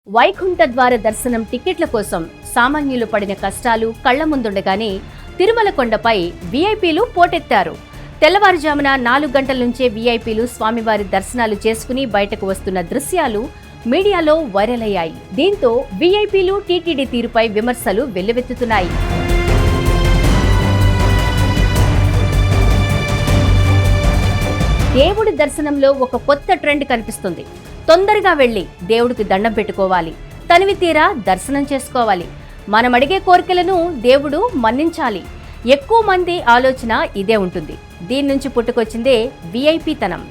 వైకుంఠ ద్వార దర్శనం టికెట్ల కోసం సామాన్యులు పడిన కష్టాలు కళ్ల ముందుండగానే తిరుమల కొండపై వీఐపీలు పోటెత్తారు. తెల్లవారుజామున 4 గంటల నుంచే వీఐపీలు స్వామివారి దర్శనాలు చేసుకుని బయటకు వస్తున్న దృశ్యాలు మీడియాలో వైరల్ అయ్యాయి. దీంతో వీఐపీలు టీటీడీ తీరుపై విమర్శలు వెల్లువెత్తుతున్నాయి. దేవుడి దర్శనంలో ఒక కొత్త ట్రెండ్ కనిపిస్తుంది. తొందరగా వెళ్లి దేవుడికి దండం పెట్టుకోవాలి, తనివి తీరా దర్శనం చేసుకోవాలి, మనం అడిగే కోరికలను దేవుడు మన్నించాలి. ఎక్కువ మంది ఆలోచన ఇదే ఉంటుంది. దీని నుంచి పుట్టుకొచ్చిందే వీఐపీ తనం.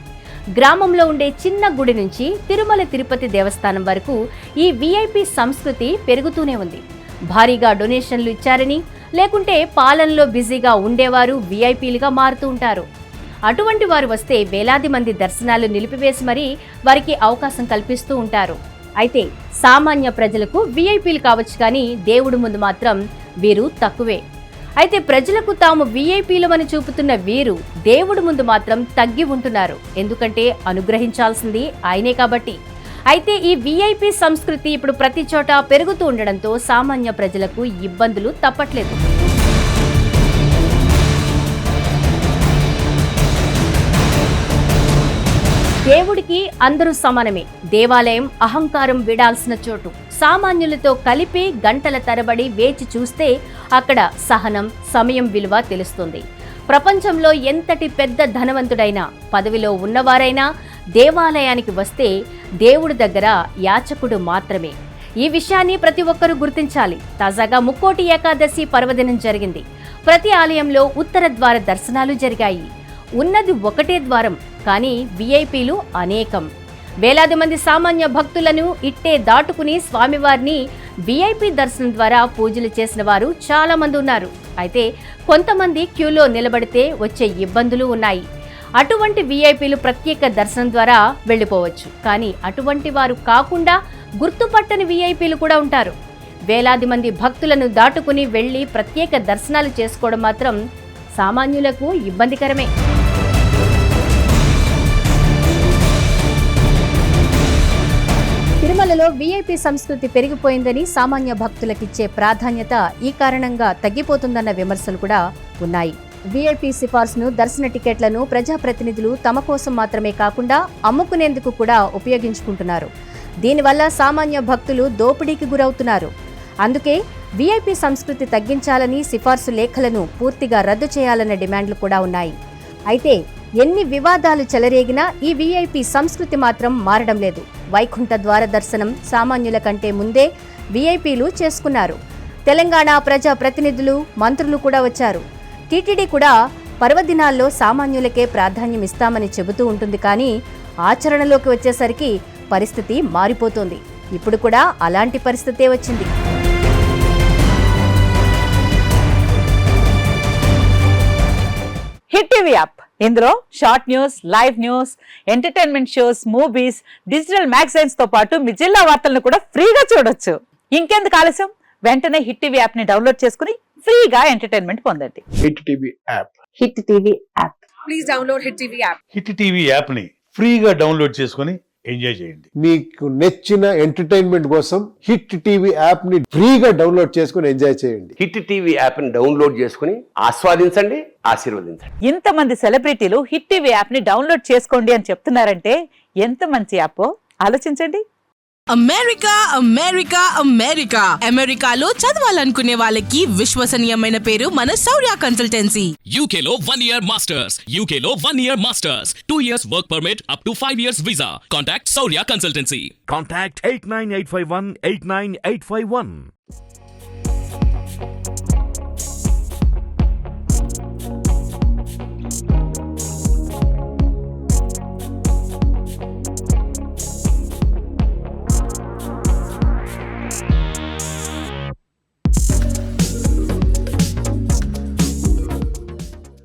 గ్రామంలో ఉండే చిన్న గుడి నుంచి తిరుమల తిరుపతి దేవస్థానం వరకు ఈ వీఐపీ సంస్కృతి పెరుగుతూనే ఉంది. భారీగా డొనేషన్లు ఇచ్చారని, లేకుంటే పాలనలో బిజీగా ఉండేవారు వీఐపీలుగా మారుతూ ఉంటారు. అటువంటి వారు వస్తే వేలాది మంది దర్శనాలు నిలిపివేసి మరీ వారికి అవకాశం కల్పిస్తూ ఉంటారు. అయితే సామాన్య ప్రజలకు వీఐపీలు కావచ్చు, కానీ దేవుడి ముందు మాత్రం వీరు తక్కువే. అయితే ప్రజలకు తాము వీఐపీలమని చూపుతున్న వీరు దేవుడి ముందు మాత్రం తగ్గి ఉంటున్నారు. ఎందుకంటే అనుగ్రహించాల్సింది ఆయనే కాబట్టి. అయితే ఈ వీఐపీ సంస్కృతి ఇప్పుడు ప్రతి చోట పెరుగుతూ ఉండడంతో సామాన్య ప్రజలకు ఇబ్బందులు తప్పట్లేదు. దేవుడికి అందరూ సమానమే. దేవాలయం అహంకారం విడాల్సిన చోటు. సామాన్యులతో కలిపి గంటల తరబడి వేచి చూస్తే అక్కడ సహనం, సమయం విలువ తెలుస్తుంది. ప్రపంచంలో ఎంతటి పెద్ద ధనవంతుడైనా, పదవిలో ఉన్నవారైనా దేవాలయానికి వస్తే దేవుడి దగ్గర యాచకుడు మాత్రమే. ఈ విషయాన్ని ప్రతి ఒక్కరూ గుర్తించాలి. తాజాగా ముక్కోటి ఏకాదశి పర్వదినం జరిగింది. ప్రతి ఆలయంలో ఉత్తర ద్వార దర్శనాలు జరిగాయి. ఉన్నది ఒకటే ద్వారం, కానీ వీఐపీలు అనేకం. వేలాది మంది సామాన్య భక్తులను ఇట్టే దాటుకుని స్వామివారిని వీఐపీ దర్శనం ద్వారా పూజలు చేసిన వారు చాలా మంది ఉన్నారు. అయితే కొంతమంది క్యూలో నిలబడితే వచ్చే ఇబ్బందులు ఉన్నాయి. అటువంటి వీఐపీలు ప్రత్యేక దర్శనం ద్వారా వెళ్లిపోవచ్చు. కానీ అటువంటి వారు కాకుండా గుర్తుపట్టని వీఐపీలు కూడా ఉంటారు. వేలాది మంది భక్తులను దాటుకుని వెళ్లి ప్రత్యేక దర్శనాలు చేసుకోవడం మాత్రం సామాన్యులకు ఇబ్బందికరమే. తిరుమలలో వీఐపీ సంస్కృతి పెరిగిపోయిందని, సామాన్య భక్తులకిచ్చే ప్రాధాన్యత ఈ కారణంగా తగ్గిపోతుందన్న విమర్శలు కూడా ఉన్నాయి. వీఐపీ సిఫార్సును, దర్శన టికెట్లను ప్రజాప్రతినిధులు తమ కోసం మాత్రమే కాకుండా అమ్ముకునేందుకు కూడా ఉపయోగించుకుంటున్నారు. దీనివల్ల సామాన్య భక్తులు దోపిడీకి గురవుతున్నారు. అందుకే వీఐపీ సంస్కృతి తగ్గించాలని, సిఫార్సు లేఖలను పూర్తిగా రద్దు చేయాలన్న డిమాండ్లు కూడా ఉన్నాయి. అయితే ఎన్ని వివాదాలు చెలరేగినా ఈ వీఐపీ సంస్కృతి మాత్రం మారడం లేదు. వైకుంఠ ద్వార దర్శనం సామాన్యుల కంటే ముందే వీఐపీలు చేసుకున్నారు. తెలంగాణ ప్రజా ప్రతినిధులు, మంత్రులు కూడా వచ్చారు. టీటీడీ కూడా పర్వదినాల్లో సామాన్యులకే ప్రాధాన్యం ఇస్తామని చెబుతూ ఉంటుంది. కానీ ఆచరణలోకి వచ్చేసరికి పరిస్థితి మారిపోతోంది. ఇప్పుడు కూడా అలాంటి పరిస్థితే వచ్చింది. హిట్ టీవీ యాప్, ఇందులో short news, live news, entertainment shows, movies, digital magazines తో పాటు మీ జిల్లా వార్తలను కూడా ఫ్రీగా చూడొచ్చు. ఇంకెందుకు ఆలస్యం, వెంటనే హిట్ టీవీ యాప్ ని డౌన్లోడ్ చేసుకుని ఫ్రీగా ఎంటర్టైన్మెంట్ పొందండి. Hit TV app. Hit TV app. Please download hit TV app. Hit TV app ని ఫ్రీగా డౌన్లోడ్ చేసుకుని ఎంజాయ్ చేయండి. మీకు నచ్చిన ఎంటర్టైన్మెంట్ కోసం హిట్ టీవీ యాప్ ని ఫ్రీగా డౌన్లోడ్ చేసుకుని ఎంజాయ్ చేయండి. హిట్ టీవీ యాప్ ని డౌన్లోడ్ చేసుకుని ఆస్వాదించండి, ఆశీర్వదించండి. ఇంతమంది సెలబ్రిటీలు హిట్ టీవీ యాప్ ని డౌన్లోడ్ చేసుకోండి అని చెప్తున్నారంటే ఎంత మంచి యాప్ ఆలోచించండి. అమెరికా అమెరికా అమెరికా అమెరికాలో చదవాలనుకునే వాళ్ళకి విశ్వసనీయమైన పేరు మన శౌర్య కన్సల్టెన్సీ. UK లో 1 year masters, UK లో 1 year masters, 2 years work permit up to 5 years visa. Contact Saurya Consultancy. Contact 89851 89851.